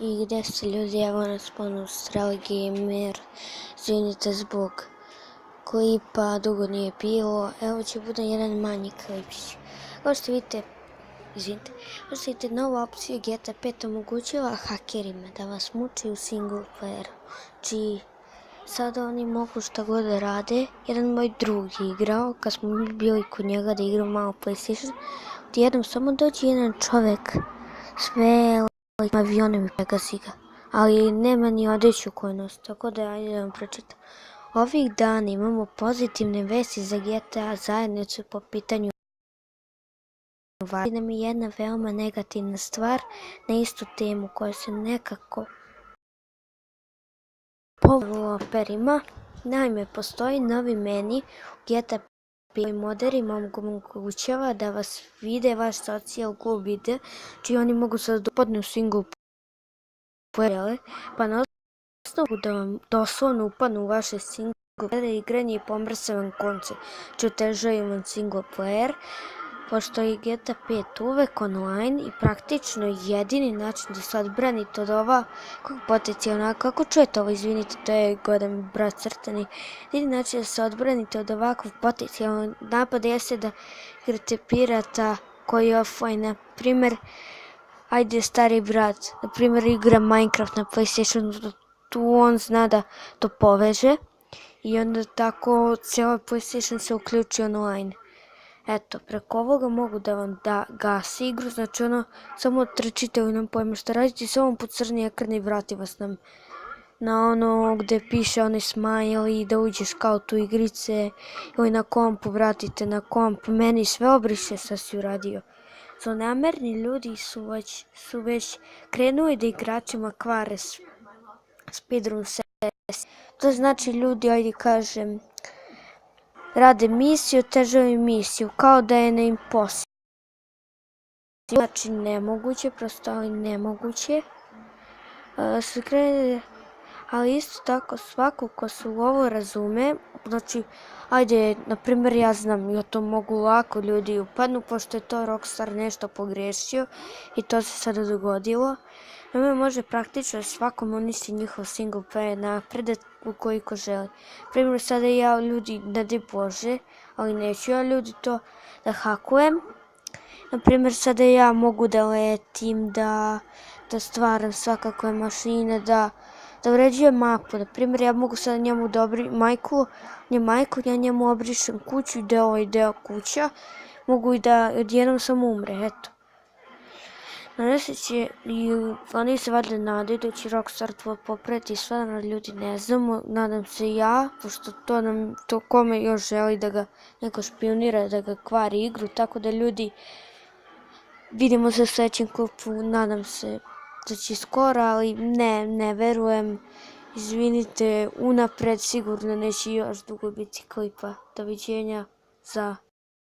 I gdje ste ljudi, evo nas ponovno Strel Gamer, izvinite zbog klipa, dugo nije bilo, evo će bude jedan manji klipić. Kao što vidite, nova opcija GTA 5 omogućava hakerima da vas muči u single playeru, čiji sada oni mogu šta god da rade. Jedan moj drug je igrao, kad smo mi bili kod njega da igramo malo PlayStation, odjednom samo dođe jedan čovjek sve avionom i pegasi ga, ali nema ni odeću koju nosi, tako da ajde da vam pročitam. Ovih dana imamo pozitivne vesti za GTA zajednicu po pitanju nam je jedna veoma negativna stvar na istu temu koja se nekako povrlo perima. Naime, postoji novi meni u GTA 5 moderima omogućava da vas vide vaš social club vide, čiji oni mogu sad dopadnu u single player, pa na osnovu da vam doslovno upadnu u vaše single player igranje i pomrse vam konce, či otežaju vam single player, pošto je GTA 5 uvek online i praktično jedini način da se odbranite od ovakvog potencijalna, kako čujete ovo, izvinite, to je Godan brat crtani, jedini način da se odbranite od ovakvog potencijalnog napada jeste da igrate pirata koji je offline, na primjer, ajde stari brat, na primjer igra Minecraft na PlayStation, tu on zna da to poveže i onda tako cijela PlayStation se uključi online. Eto, preko ovoga mogu da vam gasi igru, znači samo trčite i nam pojma šta radite, samo po crni ekran i vrati vas na ono gde piše onaj smile i da uđeš kao tu igrice ili na kompu, vratite na komp, meni sve obriše šta si uradio. Zlonamerni ljudi su već krenuli da igračima kvare speedrun sesije. To znači ljudi, ajde kažem, rade misiju, otežaju misiju, kao da je na impossible. Znači nemoguće, prosto ali nemoguće. Ali isto tako svako ko se u ovo razume, znači ajde, na primjer ja znam, ja to mogu lako ljudi upadnu, pošto je to Rockstar nešto pogrešio i to se sada dogodilo. Nama može praktično svakom uništi njihov single player napredak ukoliko želi. Primjer sada ja ljudi, ne daj Bože, ali neću ja ljudi to da hakujem. Naprimjer sada ja mogu da letim, da stvaram svakakve mašine, da uređujem mapu. Naprimjer ja mogu sada njemu da ja njemu obrišem kuću i deo kuća. Mogu i da odjednom samo umre, eto. Oni se valjda nadaju da će Rockstar to popraviti, stvarno ljudi ne znamo, nadam se ja, pošto to kome još želi da ga neko špionira, da ga kvari igru, tako da ljudi, vidimo se u sledećem klipu, nadam se da će skoro, ali ne verujem, izvinite, unapred sigurno neće još dugo biti klipa, doviđenja za